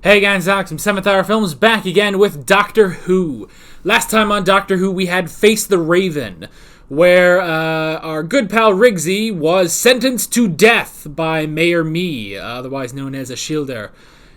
Hey guys, Alex from 7th Hour Films back again with Doctor Who. Last time on Doctor Who we had Face the Raven, where our good pal Rigsy was sentenced to death by Mayor Me, otherwise known as Ashildr.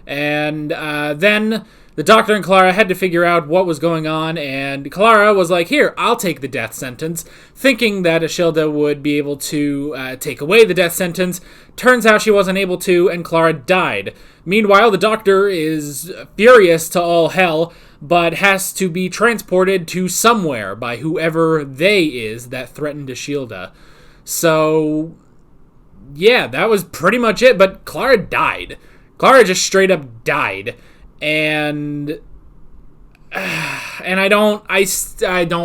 And then the Doctor and Clara had to figure out what was going on, and Clara was like, here, I'll take the death sentence, thinking that Ashildr would be able to take away the death sentence. Turns out she wasn't able to, and Clara died. Meanwhile, the Doctor is furious to all hell, but has to be transported to somewhere by whoever they is that threatened Ashildr. So, yeah, that was pretty much it, but Clara died. Clara just straight up died. And I don't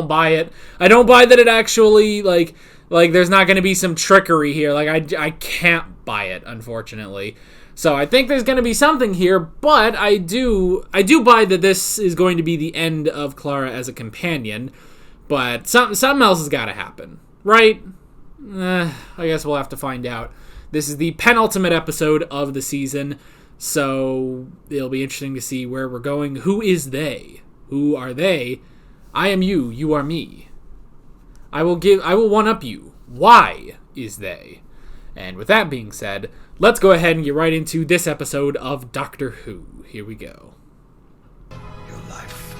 buy it. I don't buy that it actually, like there's not going to be some trickery here. Like, I can't buy it, unfortunately. So I think there's going to be something here, but I do buy that this is going to be the end of Clara as a companion. But something else has got to happen, right? I guess we'll have to find out. This is the penultimate episode of the season. So it'll be interesting to see where we're going. Who is they? Who are they? I am you. You are me. I will one up you. Why is they? And with that being said, let's go ahead and get right into this episode of Doctor Who. Here we go. Your life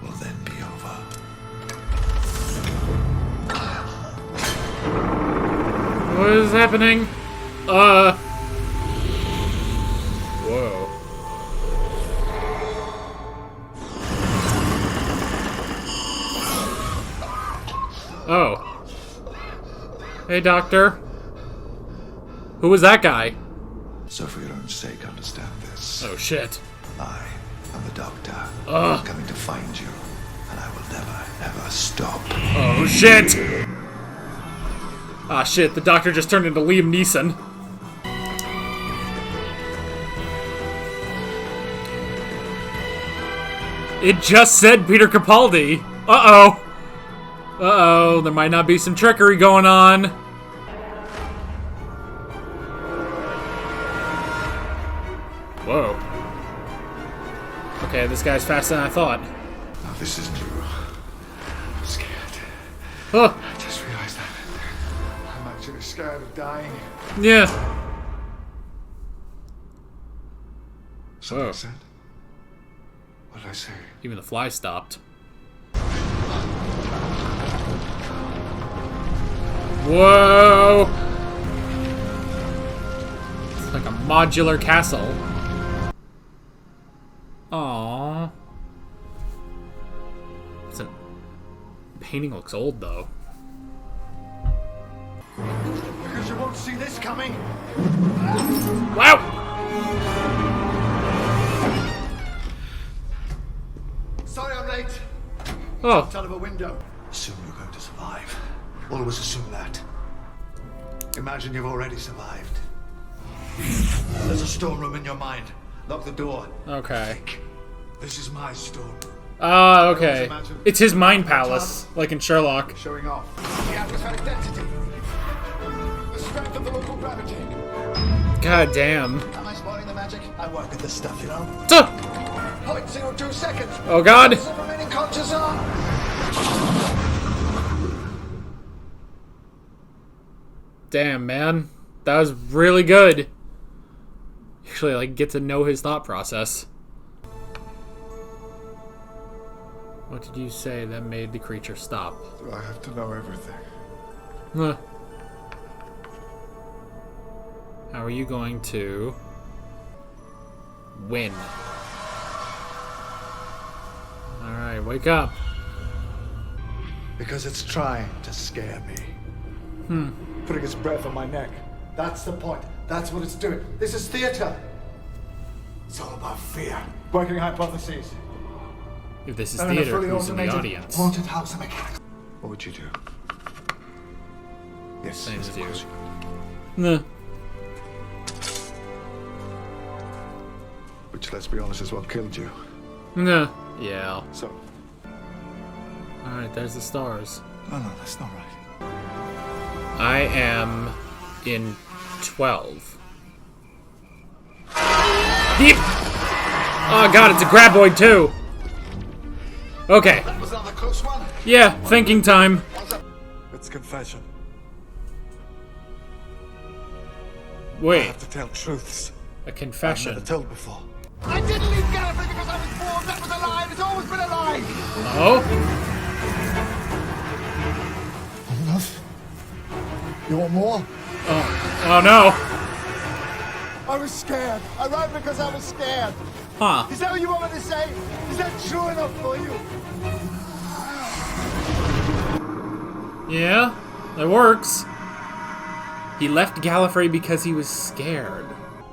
will then be over. What is happening? Whoa. Oh. Hey, Doctor. Who was that guy? So for your own sake, understand this. Oh, shit. I am the Doctor. I'm coming to find you, and I will never, ever stop. Oh, shit. Ah, shit. The Doctor just turned into Liam Neeson. It just said Peter Capaldi. Uh-oh. Uh-oh. There might not be some trickery going on. Whoa. Okay, this guy's faster than I thought. Now this is new. I'm scared. Oh. I just realized that. I'm actually scared of dying. Yeah. Something I said? What did I say? Even the fly stopped. Whoa! It's like a modular castle. Aww. The painting looks old, though. Because you won't see this coming. Wow! Sorry I'm late. Oh. Jumped out of a window. Assume you're going to survive. Always assume that. Imagine you've already survived. There's a storeroom in your mind. Lock the door. Okay. This is my storeroom. Ah, okay. It's his mind palace, like in Sherlock. Showing off the atmospheric density. The strength of the local gravity. God damn. Am I spoiling the magic? I work with this stuff, you know. 0.02 seconds. Oh god. The remaining conscious are. Damn, man. That was really good. Actually, like, get to know his thought process. What did you say that made the creature stop? Do I have to know everything? Huh. How are you going to win? Alright, wake up. Because it's trying to scare me. Putting its breath on my neck. That's the point. That's what it's doing. This is theater. It's all about fear. Working hypotheses. If this is And theater, fully who's in the automated audience? haunted house of mechanics. What would you do? Yes, Same yes, as of you. course. Nah. Which, let's be honest, is what killed you. Nah. Yeah. So. Alright, there's the stars. Oh no, that's not right. I am in 12. Deep! Oh god, it's a graboid too. Okay. That was another close one. Yeah, thinking time. It's confession. I Wait, have to tell truths a I've confession. never told before. I didn't leave Gallifrey because I was born. That was a lie. It's always been a lie. Oh? Enough? You want more? Oh no. I was scared. I ran because I was scared. Huh. Is that what you want me to say? Is that true enough for you? Yeah, that works. He left Gallifrey because he was scared.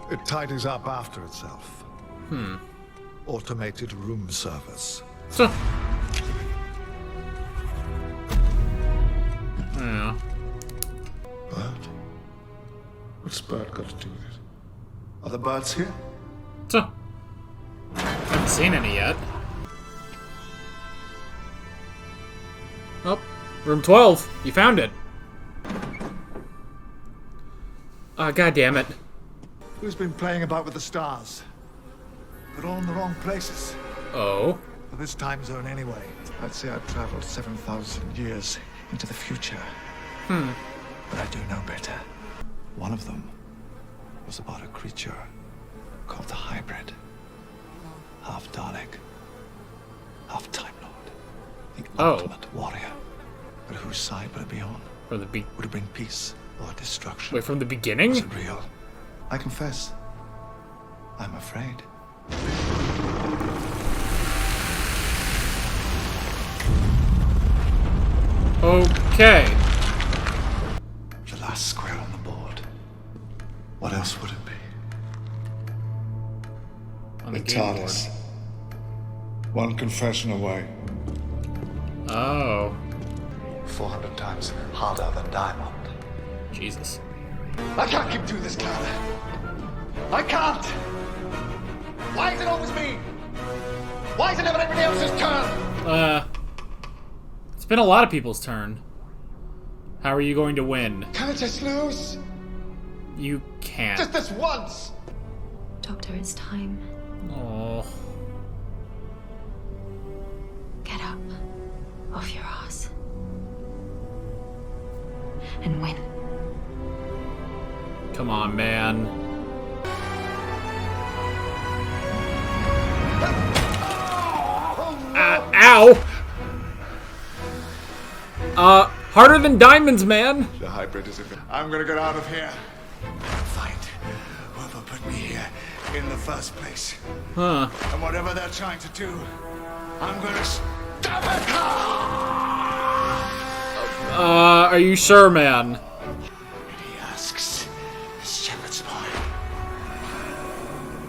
It tidies up after itself. Automated room service. So. Yeah. Bird? What's bird got to do with it? Are the birds here? So. Haven't seen any yet. Oh, room 12. You found it. God damn it. Who's been playing about with the stars? They're all in the wrong places. Oh. For this time zone anyway. I'd say I've traveled 7,000 years into the future. But I do know better. One of them was about a creature called the Hybrid. Half Dalek, half Time Lord. The ultimate warrior. But whose side would it be on? From the Would it bring peace or destruction? Wait, from the beginning? Is it real? I confess, I'm afraid. Okay. The last square on the board. What else would it be? On the The game board. TARDIS. One confession away. Oh. 400 times harder than diamond. Jesus. I can't keep doing this, Clara. I can't! Why is it always me? Why is it never everybody else's turn? It's been a lot of people's turn. How are you going to win? Can I just lose? You can't. Just this once! Doctor, it's time. Oh. Get up off your ass and win. Come on, man. Ow! Harder than diamonds, man. The hybrid is I'm gonna get out of here. Find whoever put me here in the first place. Huh. And whatever they're trying to do, I'm gonna stop it! Are you sure, man? He asks, shepherd's boy.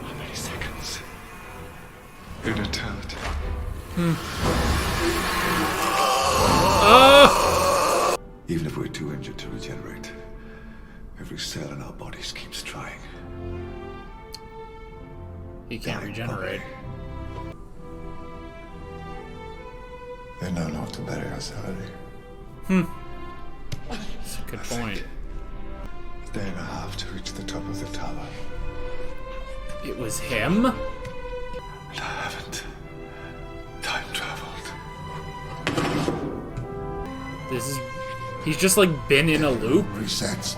How many seconds? In eternity. Even if we're too injured to regenerate, every cell in our bodies keeps trying. He can't regenerate. They know not to bury us, Harry. That's a good point. A day and a half to reach the top of the tower. It was him? And I haven't time traveled. This is... He's just like been in a loop, Resets.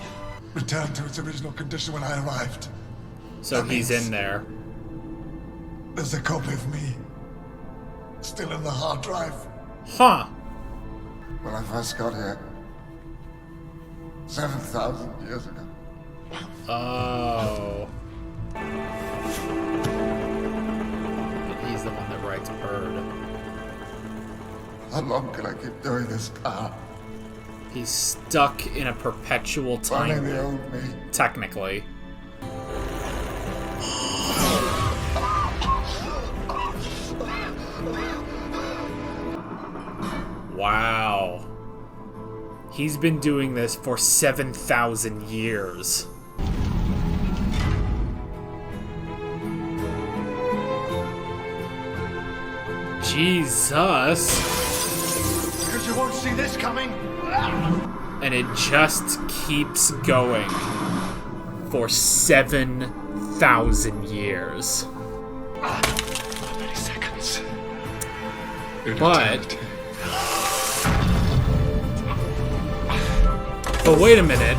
Returned to its original condition when I arrived. so That he's means- in there. There's a copy of me. Still in the hard drive. Huh. When I first got here. 7,000 years ago. Oh. And he's the one that writes Bird. How long can I keep doing this? He's stuck in a perpetual Finding time the loop, old me. technically. Wow. He's been doing this for 7,000 years. Jesus. Because you won't see this coming. And it just keeps going for 7,000 years. many seconds? But wait a minute.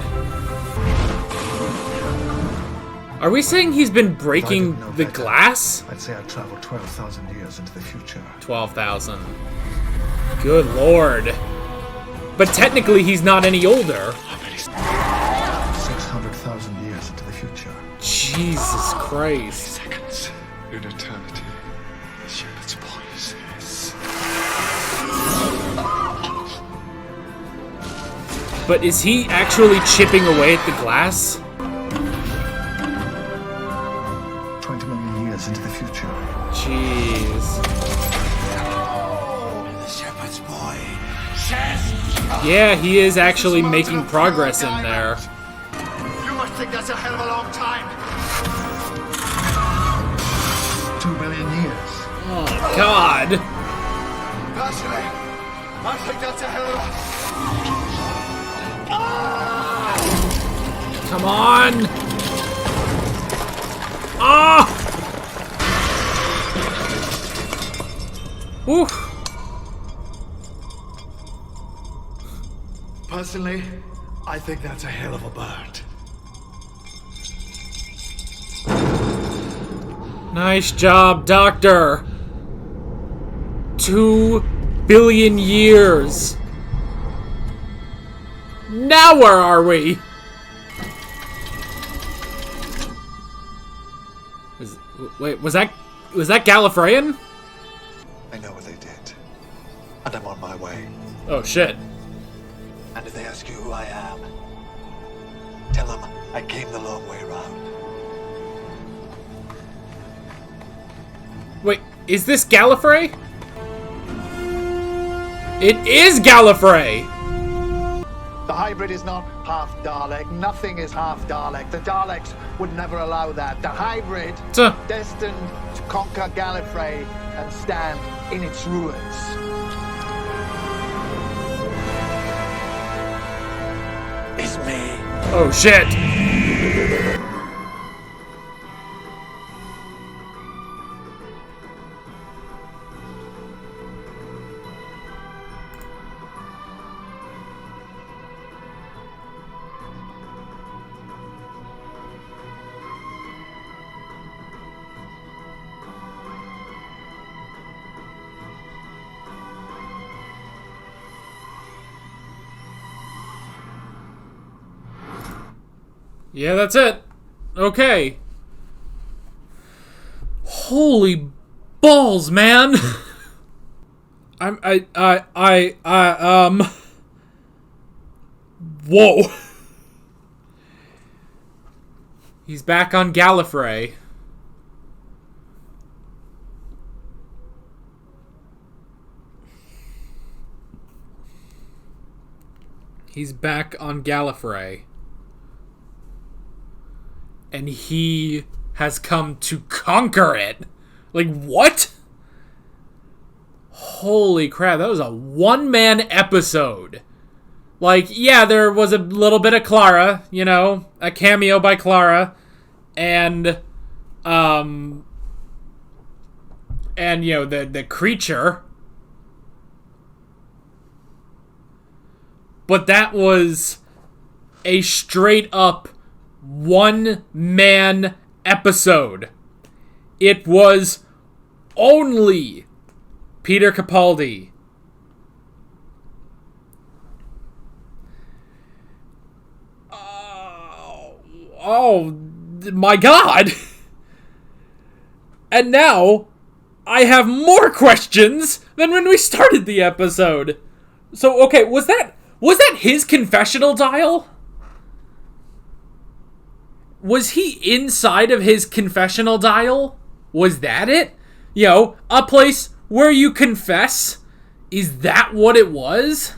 Are we saying he's been breaking the glass? I'd say I'd travel 12,000 years into the future. 12,000. Good lord. But technically he's not any older. 600,000 years into the future. Jesus Christ. Seconds. In eternity, the shepherd's boy says. But is he actually chipping away at the glass? 20 million years into the future. Jeez. The shepherd's boy says. Yeah, he is actually making progress in there. You must think that's a hell of a long time. 2 billion years. Oh, God. Personally, I think that's a hell of a... Come on. Ah! Whew. Personally, I think that's a hell of a bird. Nice job, Doctor. 2 billion years. Now where are we? Was that Gallifreyan? I know what they did. And I'm on my way. Oh shit. And if they ask you who I am, tell them I came the long way round. Wait, is this Gallifrey? It is Gallifrey! The hybrid is not half Dalek. Nothing is half Dalek. The Daleks would never allow that. The hybrid, Tuh. destined to conquer Gallifrey and stand in its ruins. Is me. Oh shit. Yeah, that's it. Okay. Holy balls, man. Whoa. He's back on Gallifrey. He's back on Gallifrey. And he has come to conquer it. Like, what? Holy crap, that was a one-man episode. Like, yeah, there was a little bit of Clara, you know, a cameo by Clara, and you know, the creature. But that was a straight-up one-man episode. It was only Peter Capaldi. Oh my god! And now I have more questions than when we started the episode. So, okay, was that his confessional dial? Was he inside of his confessional dial? Was that it? You know, a place where you confess? Is that what it was?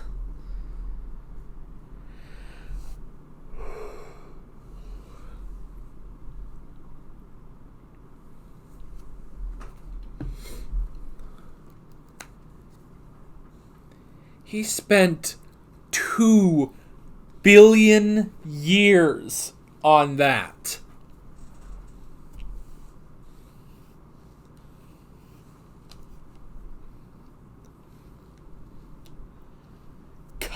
He spent 2 billion years on that.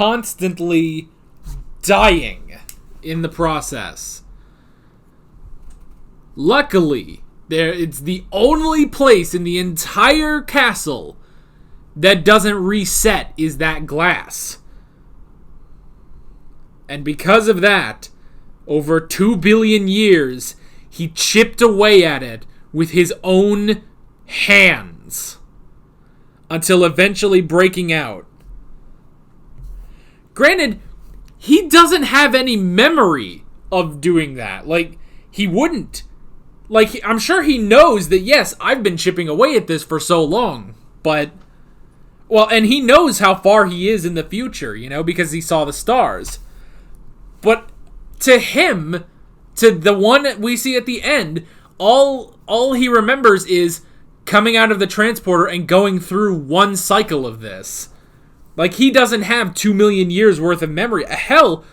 constantly dying in the process. Luckily, it's the only place in the entire castle that doesn't reset is that glass. And because of that, over 2 billion years, he chipped away at it with his own hands until eventually breaking out. Granted, he doesn't have any memory of doing that. Like, he wouldn't. Like, I'm sure he knows that, yes, I've been chipping away at this for so long, but... Well, and he knows how far he is in the future, you know, because he saw the stars. But to him, to the one that we see at the end, all he remembers is coming out of the transporter and going through one cycle of this. Like, he doesn't have 2 million years worth of memory. Hell,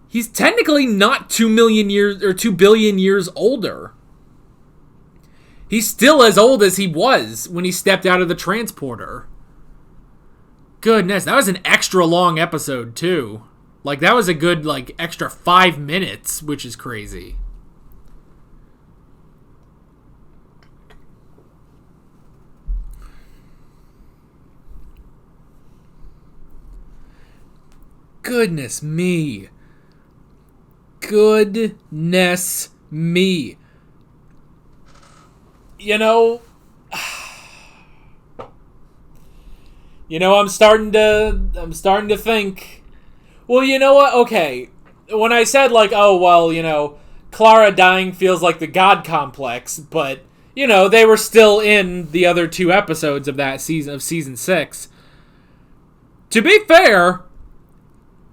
he's technically not 2 million years or 2 billion years older. He's still as old as he was when he stepped out of the transporter. Goodness, that was an extra long episode, too. Like, that was a good, like, extra 5 minutes, which is crazy. Goodness me. Goodness me. You know, I'm starting to think, well, you know what? Okay. When I said, like, oh, well, you know, Clara dying feels like the God complex, but, you know, they were still in the other 2 episodes of that season, of season 6. To be fair,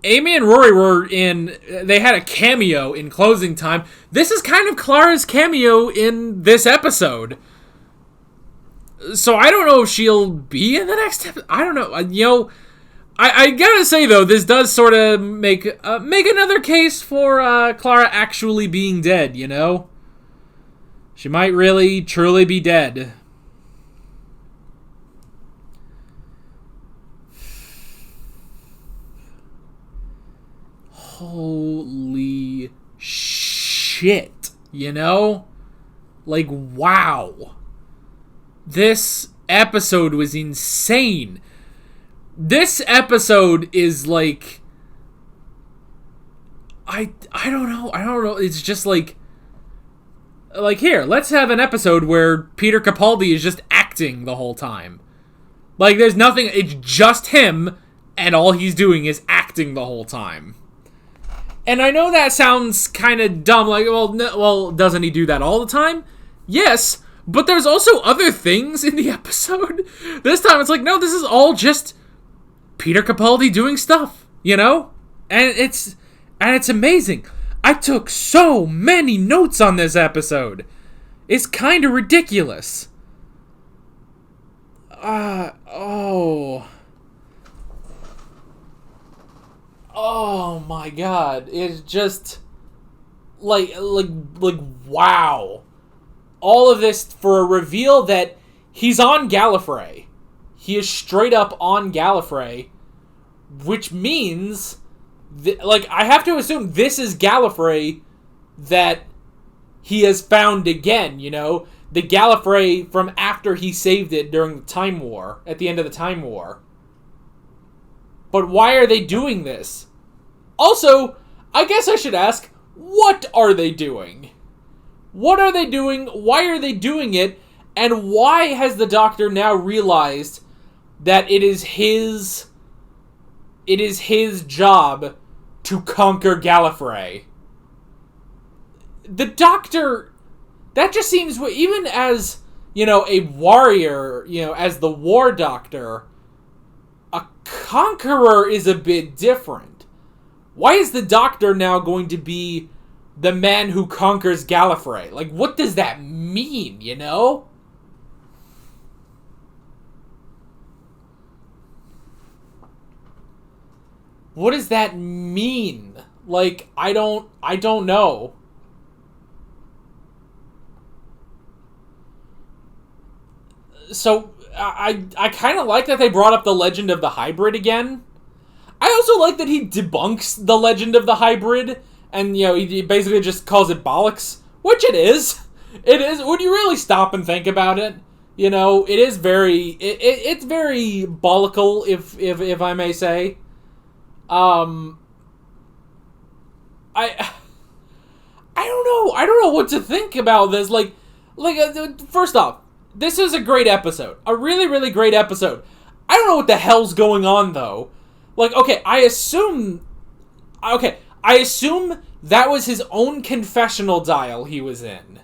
Amy and Rory they had a cameo in closing time. This is kind of Clara's cameo in this episode. So I don't know if she'll be in the next episode. I don't know. You know, I gotta say, though, this does sort of make another case for Clara actually being dead, you know? She might really, truly be dead. Holy shit, you know? Like, wow. This episode was insane. This episode is like... I don't know. It's just like here, let's have an episode where Peter Capaldi is just acting the whole time. Like, there's nothing, it's just him, and all he's doing is acting the whole time. And I know that sounds kind of dumb, like, well, doesn't he do that all the time? Yes, but there's also other things in the episode. This time it's like, no, this is all just Peter Capaldi doing stuff, you know? And it's amazing. I took so many notes on this episode. It's kind of ridiculous. Oh my god. It's just like wow. All of this for a reveal that he's on Gallifrey. He is straight up on Gallifrey, which means I have to assume this is Gallifrey that he has found again, you know? The Gallifrey from after he saved it during the Time War, at the end of the Time War. But why are they doing this? Also, I guess I should ask, what are they doing? What are they doing? Why are they doing it? And why has the Doctor now realized that it is his job to conquer Gallifrey? The Doctor, that just seems, even as, you know, a warrior, you know, as the War Doctor, a conqueror is a bit different. Why is the Doctor now going to be the man who conquers Gallifrey? Like, what does that mean, you know? What does that mean? Like, I don't know. So, I kind of like that they brought up the legend of the hybrid again. I also like that he debunks the legend of the hybrid, and, he basically just calls it bollocks, which it is. It is, when you really stop and think about it. It is very, it's very bollical, if I may say. I don't know what to think about this. First off, this is a great episode. A really, really great episode. I don't know what the hell's going on, though. I assume that was his own confessional dial he was in,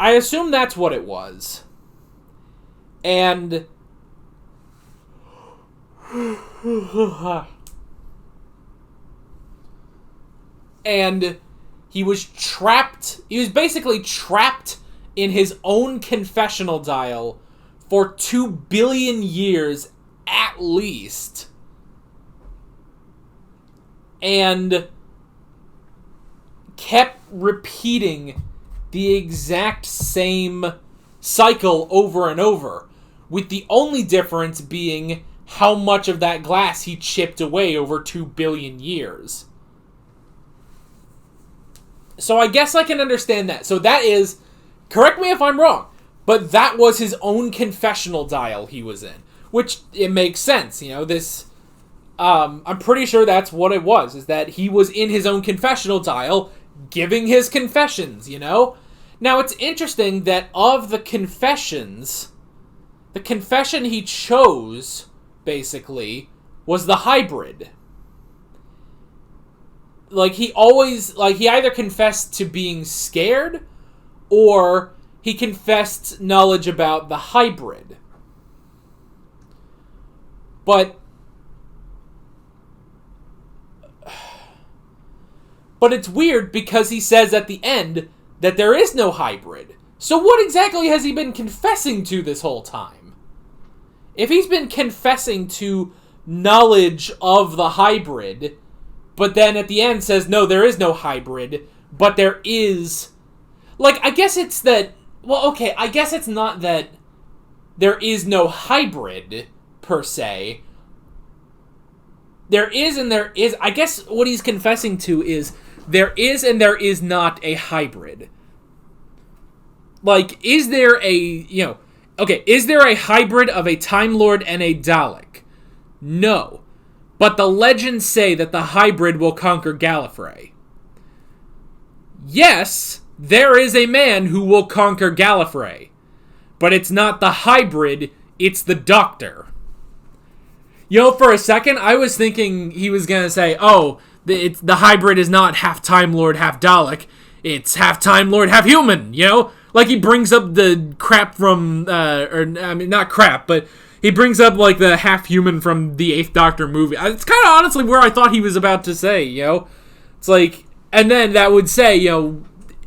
I assume that's what it was. And he was basically trapped in his own confessional dial for 2 billion years at least. And kept repeating the exact same cycle over and over, with the only difference being how much of that glass he chipped away over 2 billion years. So I guess I can understand that. So that is, correct me if I'm wrong, but that was his own confessional dial he was in, which it makes sense. I'm pretty sure that's what it was, is that he was in his own confessional dial giving his confessions, Now, it's interesting that of the confessions, the confession he chose, basically, was the hybrid. He either confessed to being scared, or he confessed knowledge about the hybrid. But it's weird because he says at the end that there is no hybrid. So what exactly has he been confessing to this whole time? If he's been confessing to knowledge of the hybrid, but then at the end says, no, there is no hybrid, but there is... I guess it's that... Well, okay, I guess it's not that there is no hybrid, per se. There is and there is... I guess what he's confessing to is there is and there is not a hybrid. Is there a... is there a hybrid of a Time Lord and a Dalek? No. But the legends say that the hybrid will conquer Gallifrey. Yes, there is a man who will conquer Gallifrey. But it's not the hybrid, it's the Doctor. For a second, I was thinking he was going to say, the hybrid is not half Time Lord, half Dalek. It's half Time Lord, half human, He brings up the crap from, not crap, but he brings up, the half-human from the 8th Doctor movie. It's kind of honestly where I thought he was about to say, It's and then that would say,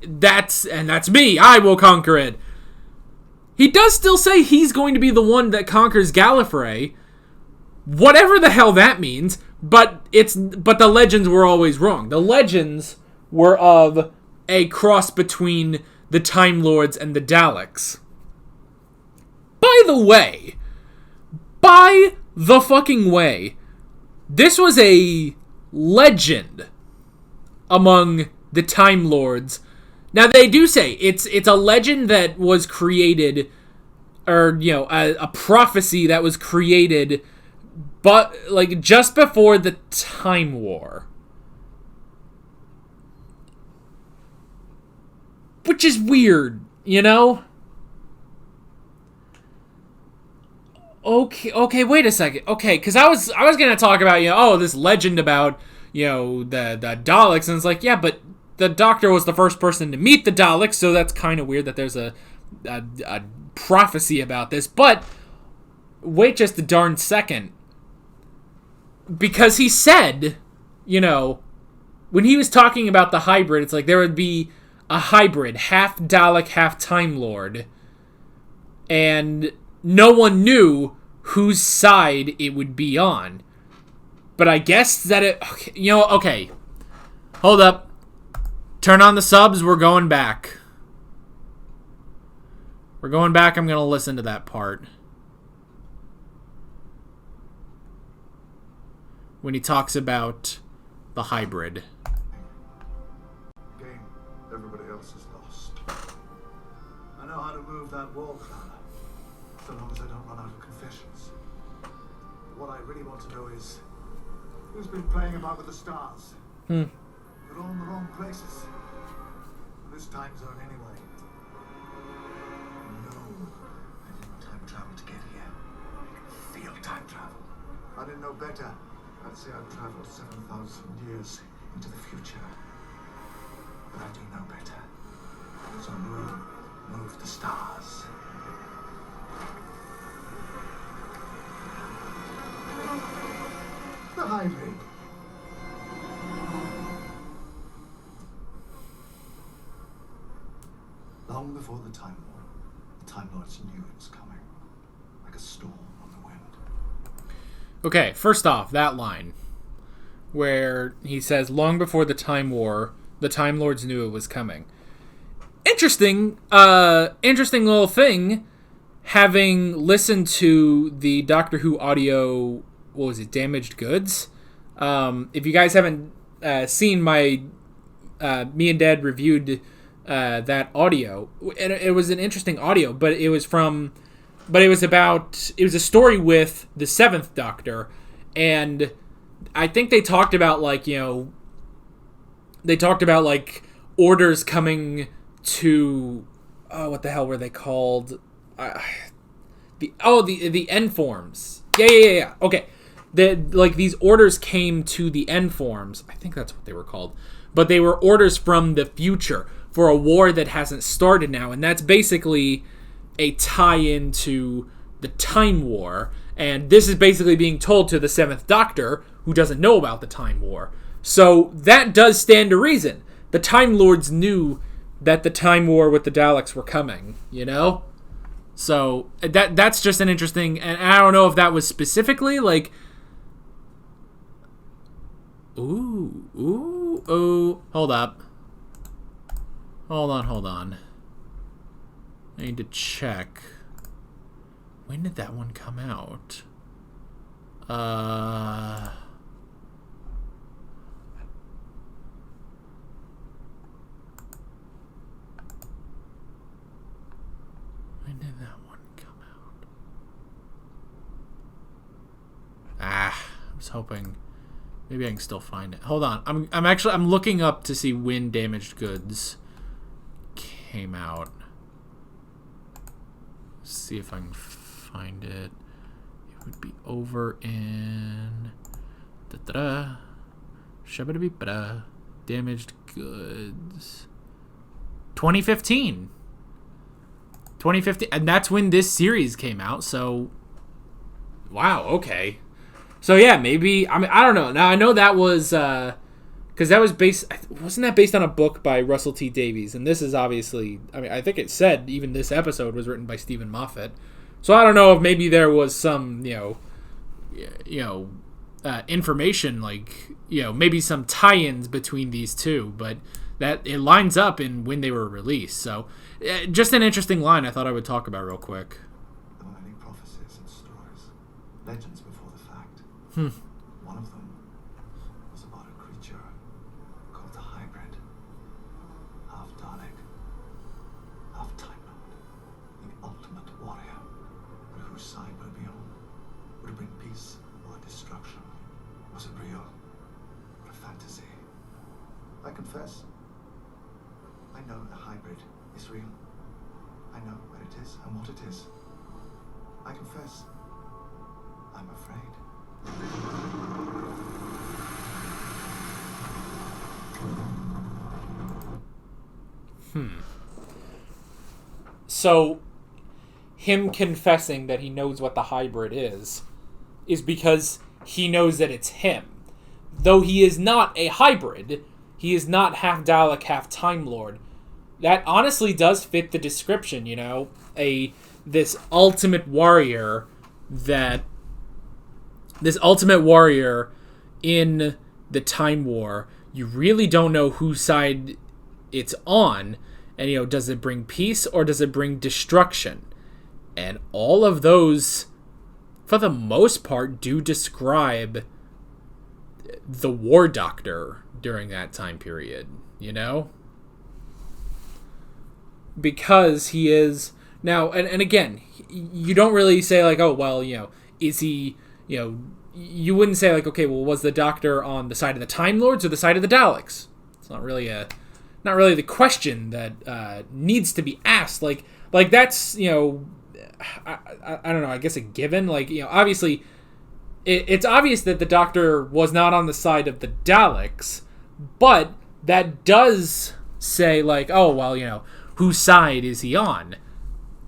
that's me, I will conquer it. He does still say he's going to be the one that conquers Gallifrey, whatever the hell that means, but the legends were always wrong. The legends were of a cross between the Time Lords and the Daleks. By the fucking way, this was a legend among the Time Lords. Now, they do say it's a legend that was created, or, a prophecy that was created, but, just before the Time War. Which is weird, Okay, wait a second. Okay, because I was gonna talk about, this legend about, the Daleks, and it's yeah, but the Doctor was the first person to meet the Daleks, so that's kind of weird that there's a prophecy about this. But wait just a darn second, because he said, when he was talking about the hybrid, it's there would be a hybrid, half Dalek, half Time Lord, and no one knew whose side it would be on. But I guess that it... Okay. Hold up. Turn on the subs. We're going back. I'm going to listen to that part. when he talks about the hybrid. Game everybody else has lost. I know how to move that wall, Clara. So long as I don't run out of confessions. What I really want to know is who's been playing about with the stars. They're all in the wrong places. This time zone anyway. No, I didn't time travel to get here. I can feel time travel. I didn't know better. I'd say I've traveled 7,000 years into the future. But I do know better. So move the stars. The hybrid. Long before the Time War, the Time Lords knew it was coming. Like a storm on the wind. Okay, first off, that line where he says, long before the Time War, the Time Lords knew it was coming. Interesting little thing, having listened to the Doctor Who audio, what was it, Damaged Goods? If you guys haven't seen me and Dad reviewed that audio, and it was an interesting audio, but it was a story with the Seventh Doctor, and I think they talked about orders coming to, what the hell were they called? The N forms. Yeah. Okay. These orders came to the N forms. I think that's what they were called. But they were orders from the future for a war that hasn't started now. And that's basically a tie-in to the Time War. And this is basically being told to the Seventh Doctor, who doesn't know about the Time War. So that does stand to reason. The Time Lords knew that the Time War with the Daleks were coming, you know? So that's just an interesting... And I don't know if that was specifically, like... Ooh. Hold up. Hold on. I need to check. When did that one come out? When did that one come out? I was hoping maybe I can still find it. Hold on. I'm looking up to see when Damaged Goods came out. Let's see if I can find it. It would be over in Damaged Goods 2015, and that's when this series came out. So wow, okay. So yeah, maybe, I mean, I don't know. Now I know that was because that was wasn't that based on a book by Russell T Davies? And this is obviously, I mean, I think it said even this episode was written by Stephen Moffat. So I don't know if maybe there was some, information, like, maybe some tie-ins between these two, but that it lines up in when they were released. So just an interesting line I thought I would talk about real quick. There were many prophecies and stories, legends before the fact. One of them was about a creature called the hybrid. Half Dalek, half Time Lord, the ultimate warrior. But whose side would it be on? Would it bring peace or destruction? Was it real or a fantasy? I confess, I know the hybrid is real. I know where it is and what it is. I confess, I'm afraid. So, him confessing that he knows what the hybrid is because he knows that it's him. Though he is not a hybrid, he is not half Dalek, half Time Lord. That honestly does fit the description, this ultimate warrior in the Time War. You really don't know whose side it's on, and does it bring peace or does it bring destruction? And all of those, for the most part, do describe the War Doctor during that time period, you know? Because he is now, and again, you don't really say like, oh well, is he, you wouldn't say like, okay, well, was the Doctor on the side of the Time Lords or the side of the Daleks? It's not really the question that needs to be asked. Like that's, I don't know, I guess a given. Like, obviously, it's obvious that the Doctor was not on the side of the Daleks, but that does say like, oh well, whose side is he on?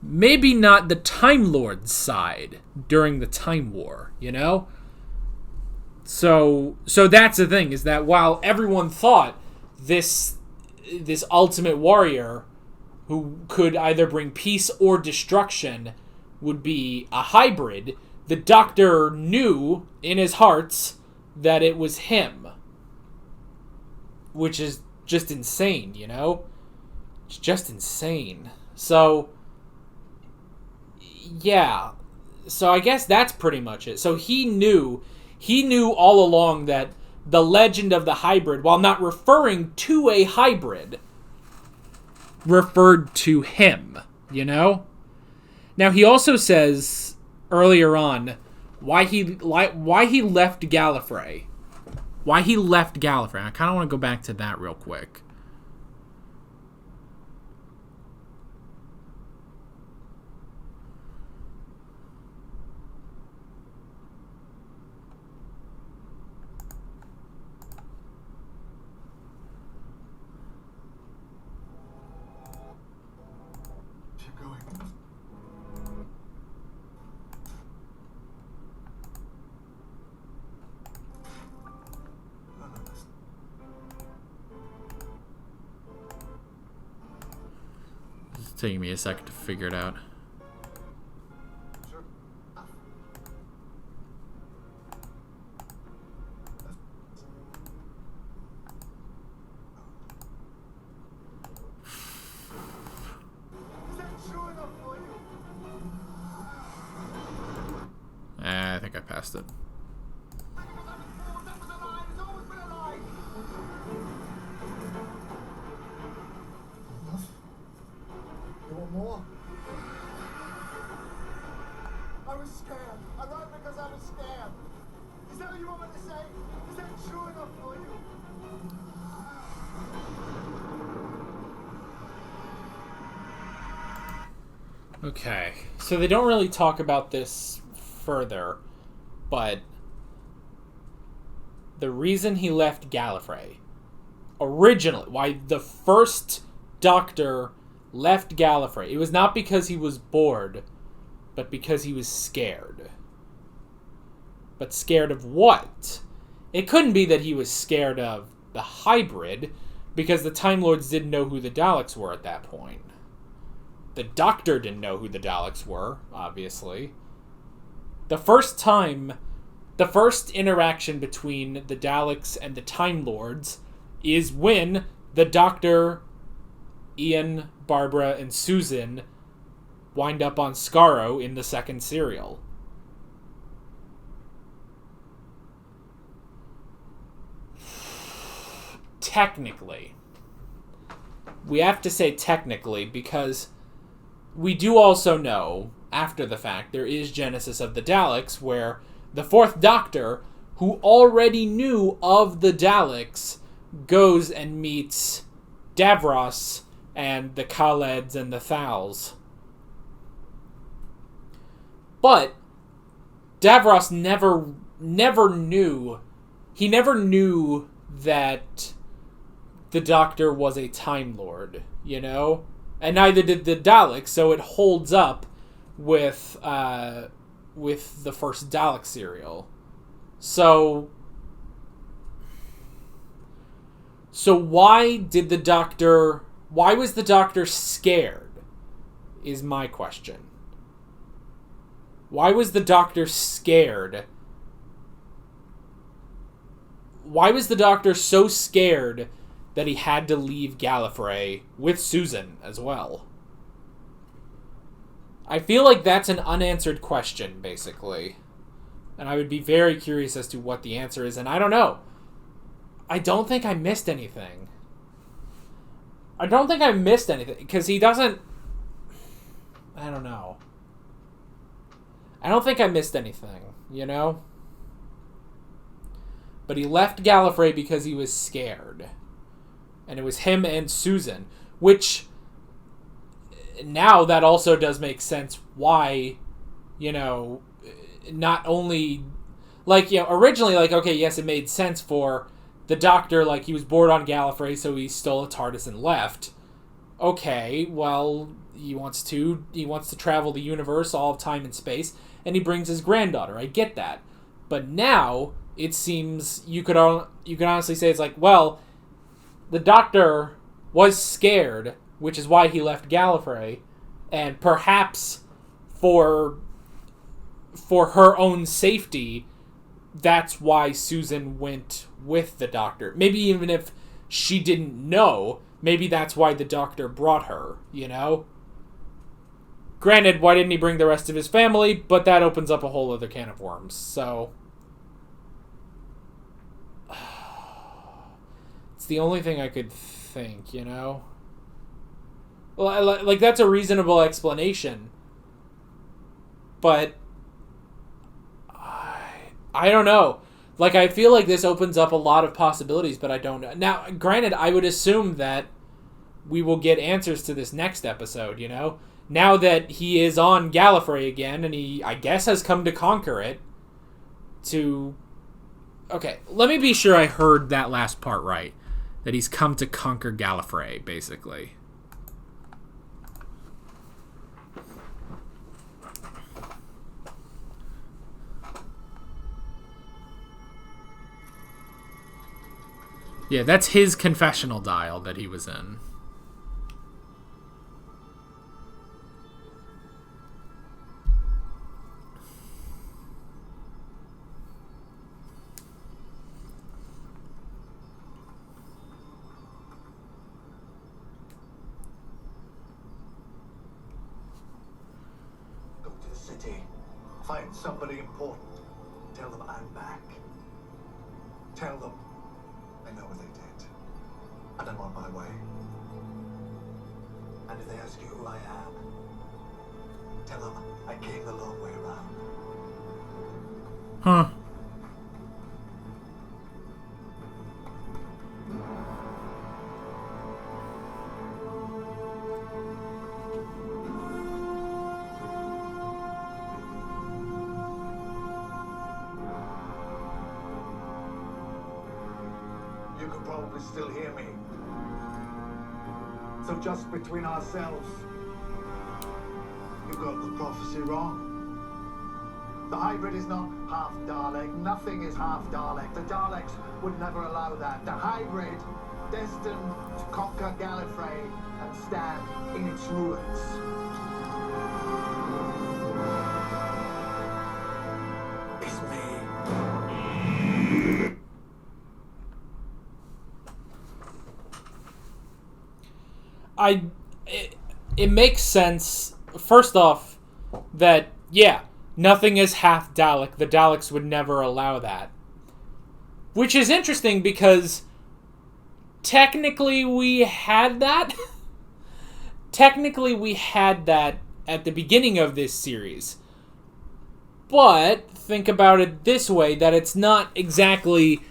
Maybe not the Time Lord's side during the Time War, So that's the thing, is that while everyone thought this ultimate warrior who could either bring peace or destruction would be a hybrid, the Doctor knew in his hearts that it was him. Which is just insane, It's just insane. So, yeah. So I guess that's pretty much it. So he knew all along that the legend of the hybrid, while not referring to a hybrid, referred to him, Now he also says earlier on why he left Gallifrey. Why he left Gallifrey. I kind of want to go back to that real quick. It's taking me a second to figure it out. I think I passed it. More. I was scared. I ran because I was scared. Is that what you want me to say? Is that true enough for you? Okay, so they don't really talk about this further, but the reason he left Gallifrey, originally, why the first Doctor left Gallifrey, it was not because he was bored, but because he was scared. But scared of what? It couldn't be that he was scared of the hybrid, because the Time Lords didn't know who the Daleks were at that point. The Doctor didn't know who the Daleks were, obviously. The first interaction between the Daleks and the Time Lords is when the Doctor, Ian, Barbara, and Susan wind up on Skaro in the second serial. Technically. We have to say technically because we do also know, after the fact, there is Genesis of the Daleks, where the Fourth Doctor, who already knew of the Daleks, goes and meets Davros and the Khaleds and the Thals. But Davros never knew. He never knew that the Doctor was a Time Lord, and neither did the Daleks. So it holds up with the first Dalek serial. So why was the Doctor scared? Is my question. Why was the Doctor scared? Why was the Doctor so scared that he had to leave Gallifrey with Susan as well? I feel like that's an unanswered question, basically. And I would be very curious as to what the answer is, and I don't know. I don't think I missed anything. Because he doesn't... I don't know. I don't think I missed anything, you know? But he left Gallifrey because he was scared. And it was him and Susan. Which, now that also does make sense why, you know, not only... Like, you know, originally, like, okay, yes, it made sense for the Doctor, like, he was bored on Gallifrey, so he stole a TARDIS and left. Okay, well, he wants to travel the universe, all of time and space, and he brings his granddaughter. I get that. But now, it seems, you could honestly say it's like, well, the Doctor was scared, which is why he left Gallifrey, and perhaps for her own safety, that's why Susan went with the Doctor. Maybe even if she didn't know, maybe that's why the Doctor brought her, you know? Granted, why didn't he bring the rest of his family? But that opens up a whole other can of worms, so... It's the only thing I could think, you know? Well, like, that's a reasonable explanation. But... I don't know. Like, I feel like this opens up a lot of possibilities, but I don't know. Now, granted, I would assume that we will get answers to this next episode, you know? Now that he is on Gallifrey again, and he, I guess, has come to conquer it, Okay, let me be sure I heard that last part right. That he's come to conquer Gallifrey, basically. Yeah, that's his confessional dial that he was in. Go to the city. Find somebody important. Tell them I'm back. Tell them I know what they did. And I'm on my way. And if they ask you who I am, tell them I came the long way around. Huh. You can probably still hear me. So just between ourselves, you got the prophecy wrong. The hybrid is not half Dalek. Nothing is half Dalek. The Daleks would never allow that. The hybrid, destined to conquer Gallifrey and stand in its ruins. It's me. It makes sense, first off, that, yeah, nothing is half Dalek. The Daleks would never allow that. Which is interesting because technically we had that. Technically we had that at the beginning of this series. But think about it this way, that it's not exactly...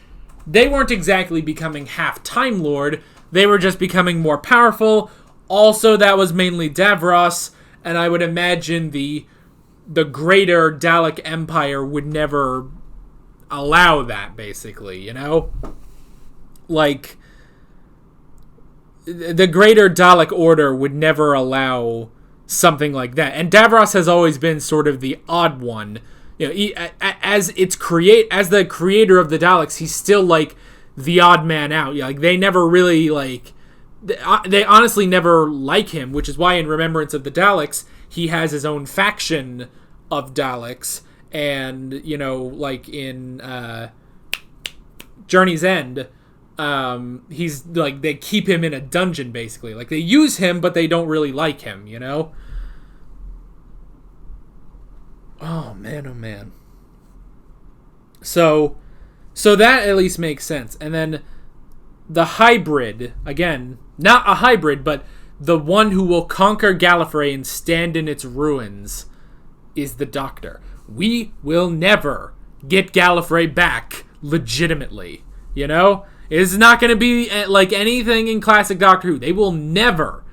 They weren't exactly becoming half Time Lord. They were just becoming more powerful. Also, that was mainly Davros, and I would imagine the greater Dalek Empire would never allow that, basically, you know? Like, the greater Dalek Order would never allow something like that. And Davros has always been sort of the odd one. You know, as the creator of the Daleks, he's still, like, the odd man out. Like, they never really, like... They honestly never like him, which is why in Remembrance of the Daleks, he has his own faction of Daleks, and, you know, like in Journey's End, he's, like, they keep him in a dungeon, basically. Like, they use him, but they don't really like him, you know? Oh, man, oh, man. So that at least makes sense. And then the hybrid, again, not a hybrid, but the one who will conquer Gallifrey and stand in its ruins, is the Doctor. We will never get Gallifrey back legitimately, you know? It's not going to be like anything in classic Doctor Who. They will never,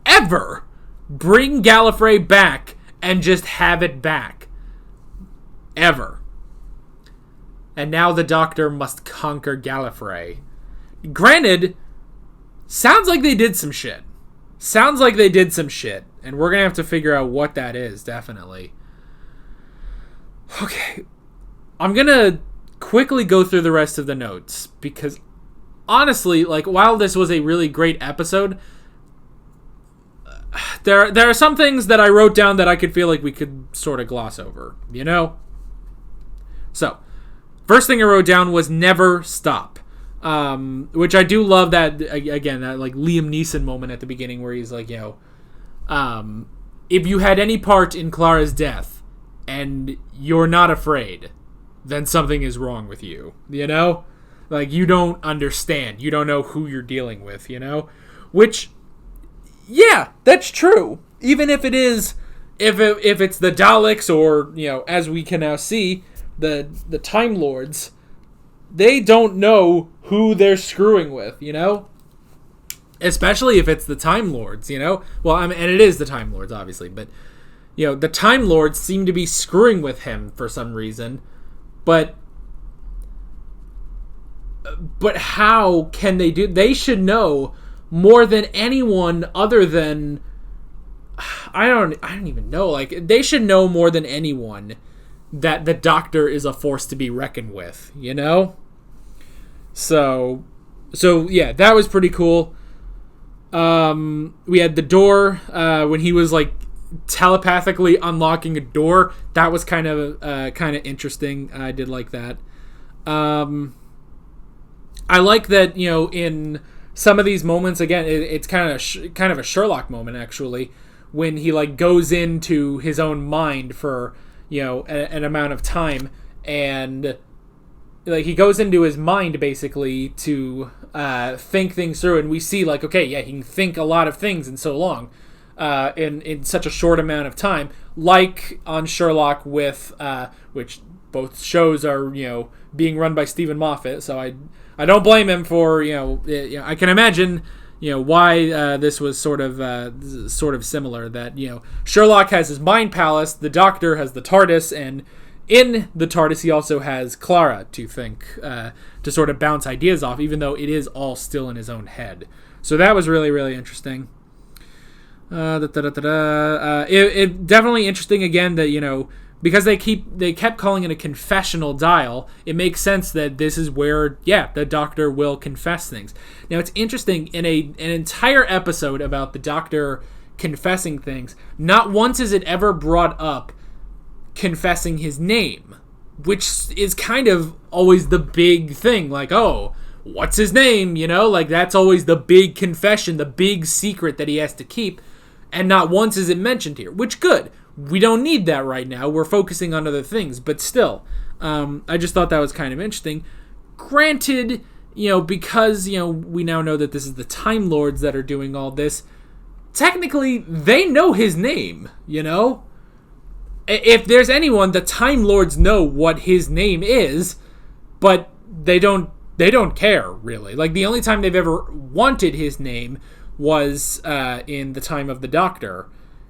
ever bring Gallifrey back and just have it back. Ever. And now the Doctor must conquer Gallifrey. Granted, sounds like they did some shit. And we're going to have to figure out what that is, definitely. Okay. I'm going to quickly go through the rest of the notes, because honestly, like, while this was a really great episode, there are some things that I wrote down that I could feel like we could sort of gloss over, you know? So, first thing I wrote down was never stop. Which I do love that, again, that like Liam Neeson moment at the beginning where he's like, if you had any part in Clara's death and you're not afraid, then something is wrong with you, you know? Like, you don't understand. You don't know who you're dealing with, you know? Which, yeah, that's true. Even if it is, if it's the Daleks or, you know, as we can now see, the Time Lords, they don't know who they're screwing with, you know? Especially if it's the Time Lords, you know? Well, I mean, and it is the Time Lords, obviously, but, you know, the Time Lords seem to be screwing with him for some reason, but how can they do? They should know more than anyone other than, I don't even know, like, they should know more than anyone that the Doctor is a force to be reckoned with, you know? So yeah, that was pretty cool. We had the door, when he was like telepathically unlocking a door. That was kind of interesting. I did like that. I like that, you know, in some of these moments, again, it's kind of a Sherlock moment, actually, when he like goes into his own mind for, you know, an amount of time, and like he goes into his mind basically to think things through, and we see like, okay, yeah, he can think a lot of things in so long, in such a short amount of time, like on Sherlock with which both shows are, you know, being run by Stephen Moffat, so I don't blame him for, you know, I can imagine, you know, why this was sort of similar, that, you know, Sherlock has his mind palace, the Doctor has the TARDIS, and in the TARDIS he also has Clara to think, to sort of bounce ideas off, even though it is all still in his own head. So that was really, really interesting. It definitely interesting, again, that, you know, because they kept calling it a confessional dial, it makes sense that this is where, yeah, the Doctor will confess things. Now, it's interesting, in an entire episode about the Doctor confessing things, not once is it ever brought up confessing his name, which is kind of always the big thing, like, oh, what's his name, you know? Like, that's always the big confession, the big secret that he has to keep, and not once is it mentioned here, which, good. We don't need that right now. We're focusing on other things, but still, I just thought that was kind of interesting. Granted, you know, because, you know, we now know that this is the Time Lords that are doing all this, technically, they know his name, you know? If there's anyone, the Time Lords know what his name is, but they don't care, really. Like, the only time they've ever wanted his name was in the time of the Doctor.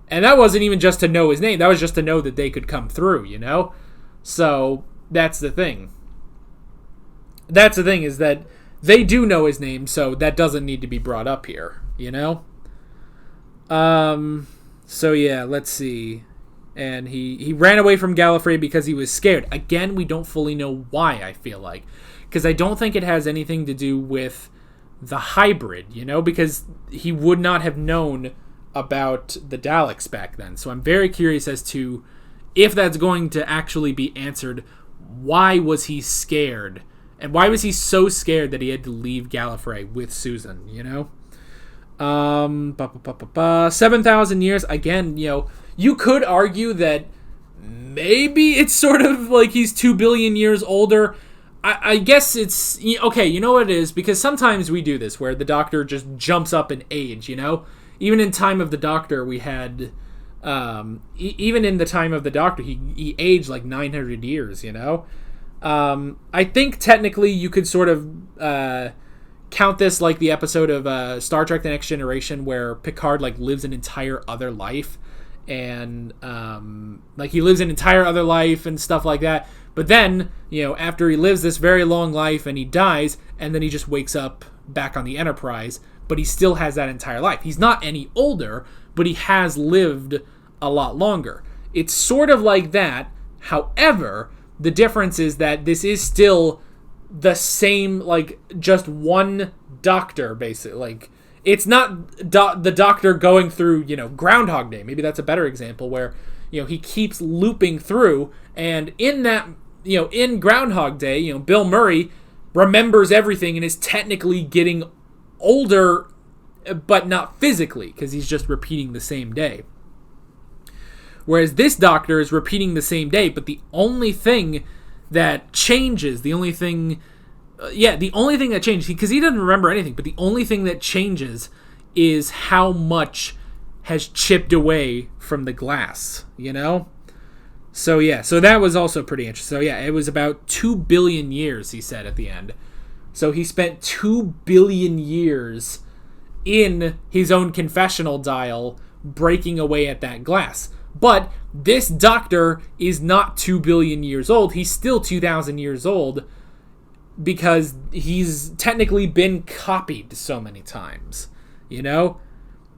And that wasn't even just to know his name. That was just to know that they could come through, you know? So, that's the thing. That's the thing, is that they do know his name, so that doesn't need to be brought up here, you know? So, yeah, let's see. And he ran away from Gallifrey because he was scared. Again, we don't fully know why, I feel like. Because I don't think it has anything to do with the hybrid, you know? Because he would not have known about the Daleks back then. So I'm very curious as to if that's going to actually be answered. Why was he scared? And why was he so scared that he had to leave Gallifrey with Susan, you know? 7,000 years, again, you know, you could argue that maybe it's sort of like he's 2 billion years older. I guess it's... Okay, you know what it is? Because sometimes we do this, where the Doctor just jumps up in age, you know? Even in Time of the Doctor, we had... even in the Time of the Doctor, he aged like 900 years, you know? I think technically you could sort of count this like the episode of Star Trek The Next Generation where Picard like lives an entire other life. And like he lives an entire other life and stuff like that. But then, you know, after he lives this very long life and he dies, and then he just wakes up back on the Enterprise, but he still has that entire life. He's not any older, but he has lived a lot longer. It's sort of like that. However, the difference is that this is still the same, like, just one Doctor, basically. Like, it's not the Doctor going through, you know, Groundhog Day. Maybe that's a better example where, you know, he keeps looping through, and in that, you know, in Groundhog Day, you know, Bill Murray remembers everything and is technically getting older, but not physically, because he's just repeating the same day. Whereas this Doctor is repeating the same day, but the only thing that changes, the only thing that changes, because he doesn't remember anything, but the only thing that changes is how much has chipped away from the glass, you know? So yeah, so that was also pretty interesting. So yeah, it was about 2 billion years, he said at the end. So he spent 2 billion years in his own confessional dial breaking away at that glass. But this Doctor is not 2 billion years old. He's still 2,000 years old because he's technically been copied so many times, you know?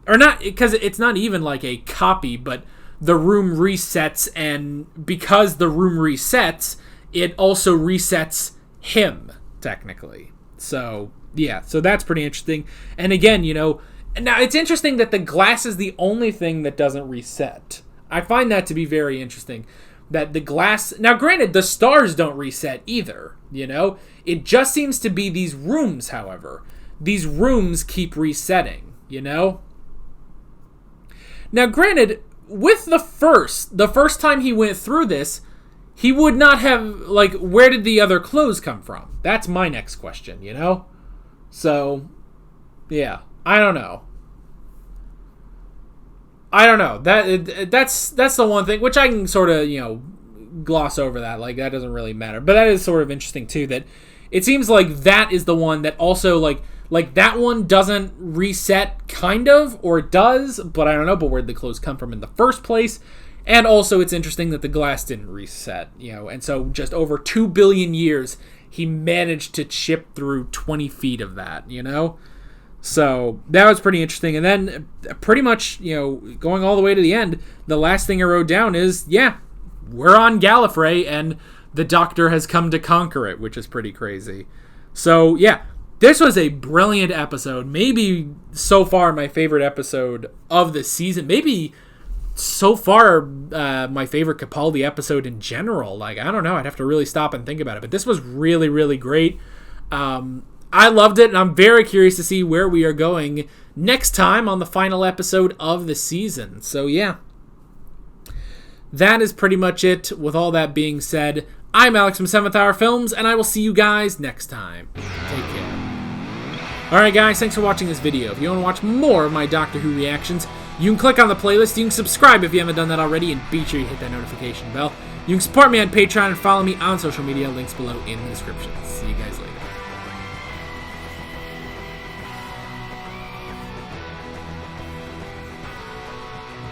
Or not, because it's not even like a copy, but the room resets, and because the room resets, it also resets him, technically. So, yeah, so that's pretty interesting. And again, you know, now it's interesting that the glass is the only thing that doesn't reset. I find that to be very interesting. That the glass... Now, granted, the stars don't reset either, you know? It just seems to be these rooms, however. These rooms keep resetting, you know? Now, granted, with the first time he went through this, he would not have... Like, where did the other clothes come from? That's my next question, you know? So, yeah. I don't know. That's the one thing, which I can sort of, you know, gloss over that. Like, that doesn't really matter. But that is sort of interesting, too, that it seems like that is the one that also, like that one doesn't reset, kind of, or it does, but I don't know, but where'd the clothes come from in the first place? And also, it's interesting that the glass didn't reset, you know, and so just over 2 billion years, he managed to chip through 20 feet of that, you know? So that was pretty interesting. And then pretty much, you know, going all the way to the end, the last thing I wrote down is, yeah, we're on Gallifrey and the Doctor has come to conquer it, which is pretty crazy. So yeah, this was a brilliant episode. Maybe so far my favorite episode of the season. Maybe so far my favorite Capaldi episode in general. Like, I don't know. I'd have to really stop and think about it. But this was really, really great. I loved it, and I'm very curious to see where we are going next time on the final episode of the season. So, yeah. That is pretty much it. With all that being said, I'm Alex from 7th Hour Films, and I will see you guys next time. Take care. Alright, guys, thanks for watching this video. If you want to watch more of my Doctor Who reactions, you can click on the playlist, you can subscribe if you haven't done that already, and be sure you hit that notification bell. You can support me on Patreon and follow me on social media, links below in the description. See you guys later.